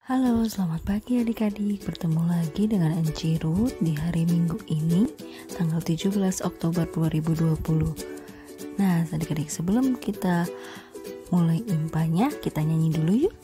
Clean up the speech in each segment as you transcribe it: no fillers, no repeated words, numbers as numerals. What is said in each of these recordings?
Halo, selamat pagi adik-adik. Bertemu lagi dengan Enci Ruth di hari Minggu ini, tanggal 17 Oktober 2020. Nah, adik-adik, sebelum kita mulai impanya, kita nyanyi dulu yuk.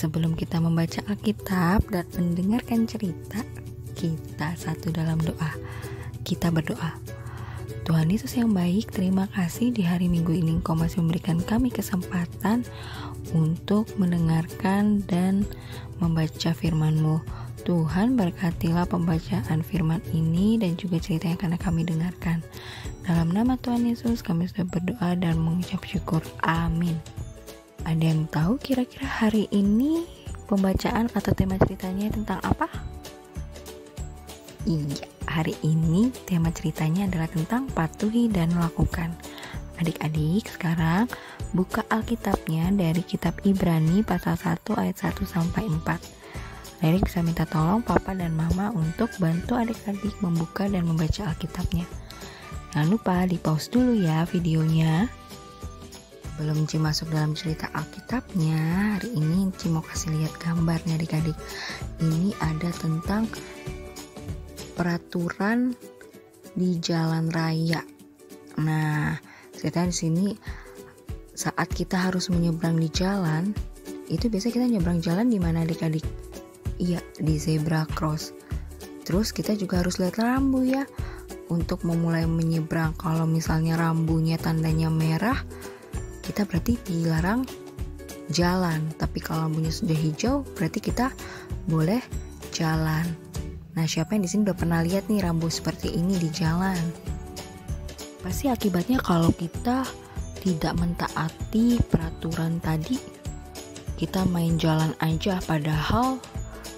Sebelum kita membaca Alkitab dan mendengarkan cerita, kita satu dalam doa. Kita berdoa. Tuhan Yesus yang baik, terima kasih di hari Minggu ini Engkau masih memberikan kami kesempatan untuk mendengarkan dan membaca firman-Mu. Tuhan, berkatilah pembacaan firman ini dan juga cerita yang akan kami dengarkan. Dalam nama Tuhan Yesus kami sudah berdoa dan mengucap syukur. Amin. Ada yang tahu kira-kira hari ini pembacaan atau tema ceritanya tentang apa? Iya, hari ini tema ceritanya adalah tentang patuhi dan lakukan. Adik-adik, sekarang buka Alkitabnya dari kitab Ibrani pasal 1 ayat 1 sampai 4. Adik bisa minta tolong papa dan mama untuk bantu adik-adik membuka dan membaca Alkitabnya. Jangan lupa di pause dulu ya videonya. Belum Ci masuk dalam cerita Alkitabnya, hari ini Ci mau kasih lihat gambarnya adik-adik. Ini ada tentang peraturan di jalan raya. Nah, ceritanya di sini saat kita harus menyeberang di jalan, itu biasanya kita nyebrang jalan di mana adik-adik? Iya, di zebra cross. Terus kita juga harus lihat rambu ya untuk memulai menyeberang. Kalau misalnya rambunya tandanya merah, kita berarti dilarang jalan, tapi kalau lampunya sudah hijau berarti kita boleh jalan. Nah, siapa yang di sini udah pernah lihat nih rambu seperti ini di jalan? Pasti akibatnya kalau kita tidak mentaati peraturan tadi, kita main jalan aja padahal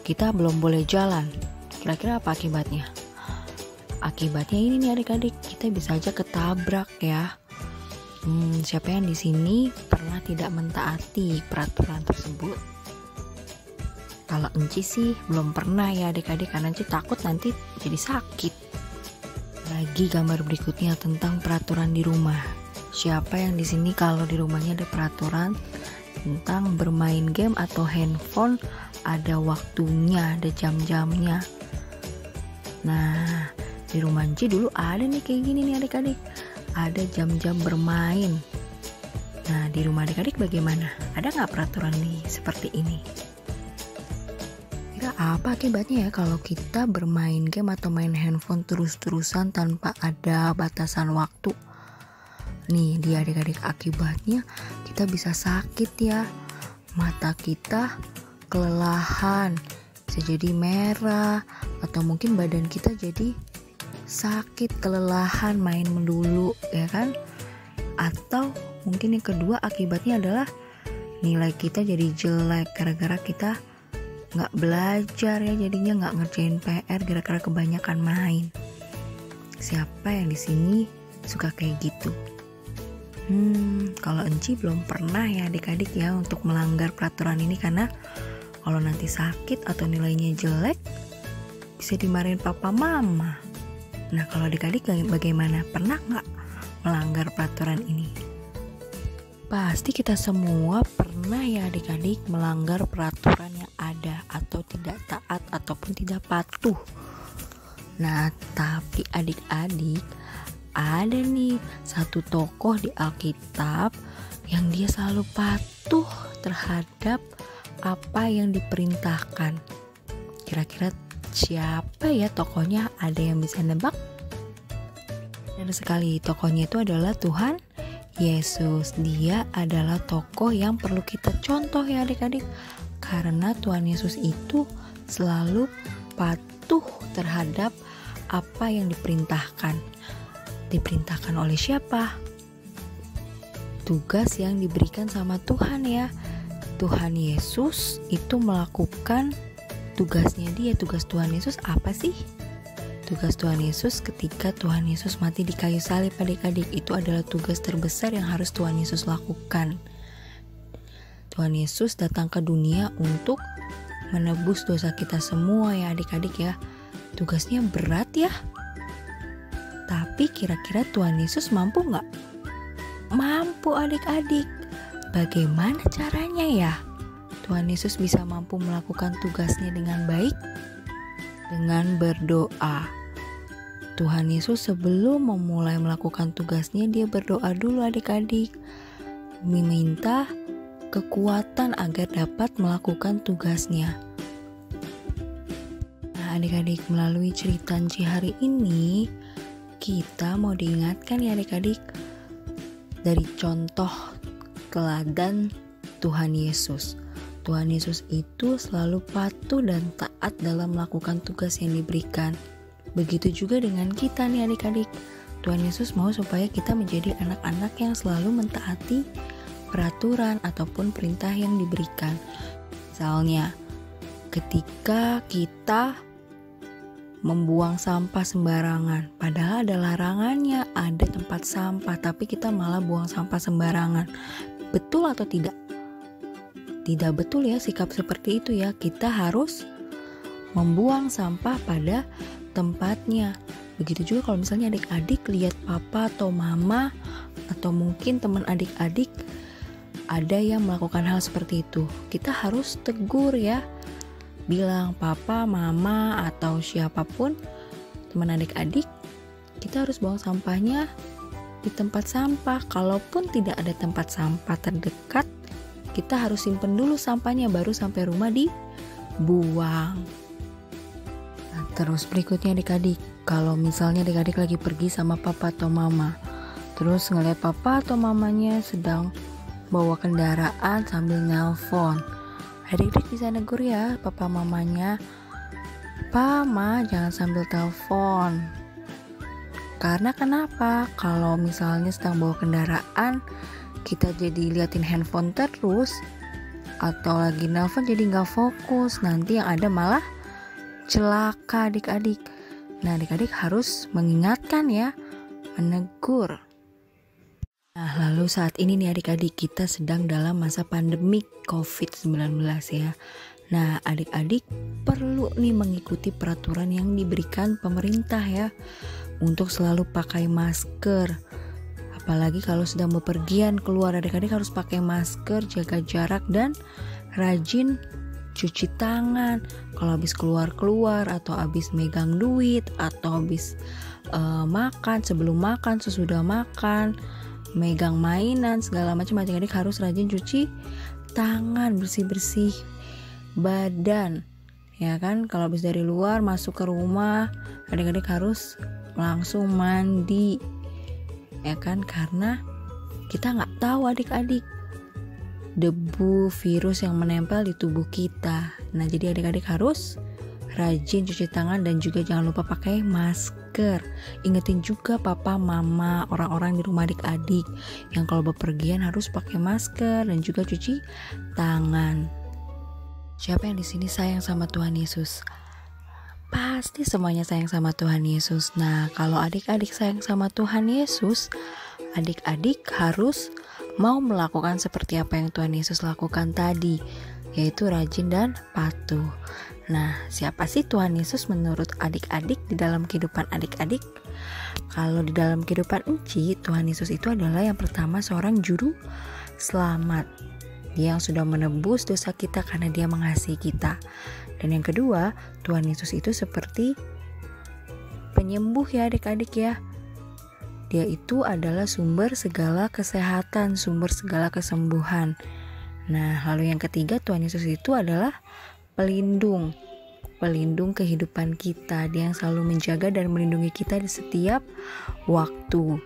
kita belum boleh jalan. Kira-kira apa akibatnya? Akibatnya ini nih adik-adik, kita bisa aja ketabrak ya. Siapa yang di sini pernah tidak mentaati peraturan tersebut? Kalau Enci sih belum pernah ya adik-adik, karena Enci takut nanti jadi sakit. Lagi gambar berikutnya tentang peraturan di rumah. Siapa yang di sini kalau di rumahnya ada peraturan tentang bermain game atau handphone, ada waktunya, ada jam-jamnya. Nah, di rumah Enci dulu ada nih kayak gini nih adik-adik. Ada jam-jam bermain. Nah, di rumah adik-adik bagaimana? Ada nggak peraturan nih seperti ini? Kira apa akibatnya ya kalau kita bermain game atau main handphone terus-terusan tanpa ada batasan waktu? Nih, di adik-adik akibatnya kita bisa sakit ya. Mata kita kelelahan, bisa jadi merah, atau mungkin badan kita jadi sakit, kelelahan, main melulu ya kan? Atau mungkin yang kedua akibatnya adalah nilai kita jadi jelek gara-gara kita nggak belajar ya, jadinya nggak ngerjain PR gara-gara kebanyakan main. Siapa yang di sini suka kayak gitu? Kalau Enci belum pernah ya adik-adik ya untuk melanggar peraturan ini, karena kalau nanti sakit atau nilainya jelek bisa dimarahin papa mama. Nah kalau adik-adik bagaimana? Pernah nggak melanggar peraturan ini? Pasti kita semua pernah ya adik-adik melanggar peraturan yang ada, atau tidak taat ataupun tidak patuh. Nah tapi adik-adik, ada nih satu tokoh di Alkitab yang dia selalu patuh terhadap apa yang diperintahkan. Kira-kira siapa ya tokohnya? Ada yang bisa nebak? Dan sekali, tokohnya itu adalah Tuhan Yesus. Dia adalah tokoh yang perlu kita contoh ya adik-adik, karena Tuhan Yesus itu selalu patuh terhadap apa yang diperintahkan. Diperintahkan oleh siapa? Tugas yang diberikan sama Tuhan ya. Tuhan Yesus itu melakukan tugasnya dia. Tugas Tuhan Yesus apa sih? Tugas Tuhan Yesus ketika Tuhan Yesus mati di kayu salib adik-adik, itu adalah tugas terbesar yang harus Tuhan Yesus lakukan. Tuhan Yesus datang ke dunia untuk menebus dosa kita semua ya adik-adik ya. Tugasnya berat ya. Tapi kira-kira Tuhan Yesus mampu nggak? Mampu adik-adik. Bagaimana caranya ya? Tuhan Yesus bisa mampu melakukan tugasnya dengan baik? Dengan berdoa. Tuhan Yesus sebelum memulai melakukan tugasnya, dia berdoa dulu adik-adik. Meminta kekuatan agar dapat melakukan tugasnya. Nah adik-adik, melalui cerita Enci hari ini, kita mau diingatkan ya adik-adik dari contoh teladan Tuhan Yesus. Tuhan Yesus itu selalu patuh dan taat dalam melakukan tugas yang diberikan. Begitu juga dengan kita nih adik-adik. Tuhan Yesus mau supaya kita menjadi anak-anak yang selalu mentaati peraturan ataupun perintah yang diberikan. Misalnya, ketika kita membuang sampah sembarangan, padahal ada larangannya, ada tempat sampah, tapi kita malah buang sampah sembarangan. Betul atau tidak? Tidak betul ya sikap seperti itu ya. Kita harus membuang sampah pada tempatnya. Begitu juga kalau misalnya adik-adik lihat papa atau mama atau mungkin teman adik-adik ada yang melakukan hal seperti itu, kita harus tegur ya. Bilang papa, mama, atau siapapun teman adik-adik, kita harus buang sampahnya di tempat sampah. Kalaupun tidak ada tempat sampah terdekat, kita harus simpen dulu sampahnya, baru sampai rumah dibuang. Nah, terus berikutnya adik-adik, kalau misalnya adik-adik lagi pergi sama papa atau mama, terus ngeliat papa atau mamanya sedang bawa kendaraan sambil nelpon, adik-adik bisa negur ya papa mamanya, "Pa, Ma, jangan sambil telepon." Karena kenapa? Kalau misalnya sedang bawa kendaraan, kita jadi liatin handphone terus, atau lagi nelpon jadi nggak fokus, nanti yang ada malah celaka adik-adik. Nah adik-adik harus mengingatkan ya, menegur. Nah lalu saat ini nih adik-adik, kita sedang dalam masa pandemik COVID-19 ya. Nah adik-adik perlu nih mengikuti peraturan yang diberikan pemerintah ya, untuk selalu pakai masker. Apalagi kalau sedang bepergian keluar, adik-adik harus pakai masker, jaga jarak, dan rajin cuci tangan. Kalau habis keluar-keluar, atau habis megang duit, atau habis makan, sebelum makan, sesudah makan, megang mainan, segala macam, adik-adik harus rajin cuci tangan, bersih-bersih badan. Ya kan, kalau habis dari luar masuk ke rumah, adik-adik harus langsung mandi. Ya kan, karena kita nggak tahu adik-adik debu virus yang menempel di tubuh kita. Nah jadi adik-adik harus rajin cuci tangan dan juga jangan lupa pakai masker. Ingetin juga papa, mama, orang-orang di rumah adik-adik yang kalau bepergian harus pakai masker dan juga cuci tangan. Siapa yang di sini sayang sama Tuhan Yesus? pasti semuanya sayang sama Tuhan Yesus. Nah, kalau adik-adik sayang sama Tuhan Yesus, adik-adik harus mau melakukan seperti apa yang Tuhan Yesus lakukan tadi, yaitu rajin dan patuh. Nah, siapa sih Tuhan Yesus menurut adik-adik di dalam kehidupan adik-adik? Kalau di dalam kehidupan Enci, Tuhan Yesus itu adalah yang pertama seorang juru selamat. Dia yang sudah menebus dosa kita karena Dia mengasihi kita. Dan yang kedua, Tuhan Yesus itu seperti penyembuh ya adik-adik ya. Dia itu adalah sumber segala kesehatan, sumber segala kesembuhan. Nah, lalu yang ketiga, Tuhan Yesus itu adalah pelindung kehidupan kita. Dia yang selalu menjaga dan melindungi kita di setiap waktu.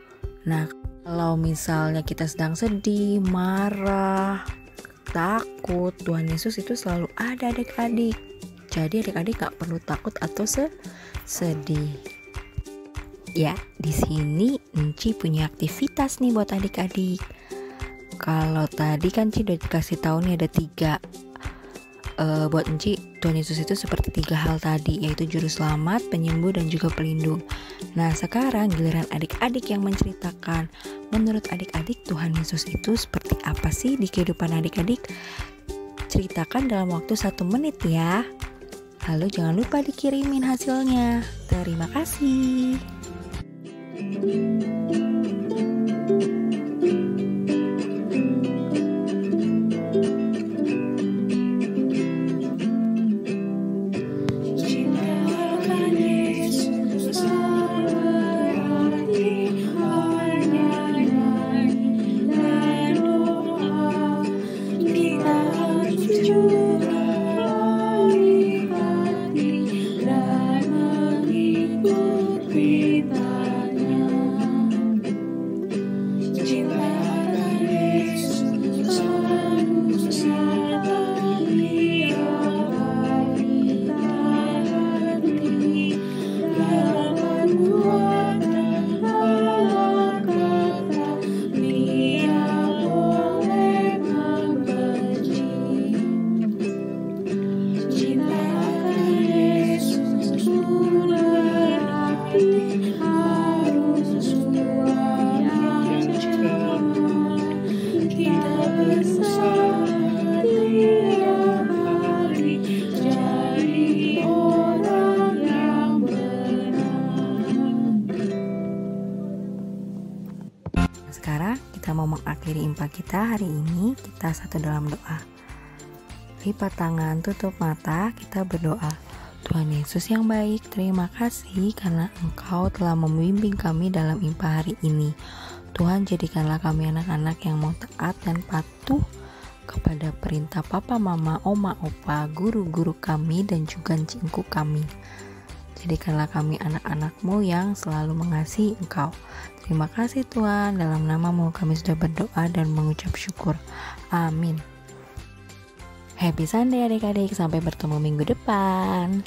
Nah, kalau misalnya kita sedang sedih, marah, takut, Tuhan Yesus itu selalu ada adik-adik. Jadi adik-adik gak perlu takut atau sedih. Ya, di sini Enci punya aktivitas nih buat adik-adik. Kalau tadi kan Enci udah dikasih tahu nih ada 3. Buat Enci, Tuhan Yesus itu seperti 3 hal tadi, yaitu juru selamat, penyembuh, dan juga pelindung. Nah, sekarang giliran adik-adik yang menceritakan, menurut adik-adik Tuhan Yesus itu seperti apa sih di kehidupan adik-adik? Ceritakan dalam waktu 1 menit ya. Lalu jangan lupa dikirimin hasilnya. Terima kasih. Sekarang kita mau mengakhiri impa kita hari ini. Kita satu dalam doa. Lipat tangan, tutup mata, kita berdoa. Tuhan Yesus yang baik, terima kasih karena Engkau telah membimbing kami dalam impa hari ini. Tuhan, jadikanlah kami anak-anak yang mau taat dan patuh kepada perintah Papa, Mama, Oma, Opa, guru-guru kami dan juga cingku kami. Jadikanlah kami anak-anak-Mu yang selalu mengasihi Engkau. Terima kasih Tuhan, dalam nama-Mu kami sudah berdoa dan mengucap syukur. Amin. Happy Sunday adik-adik, sampai bertemu minggu depan.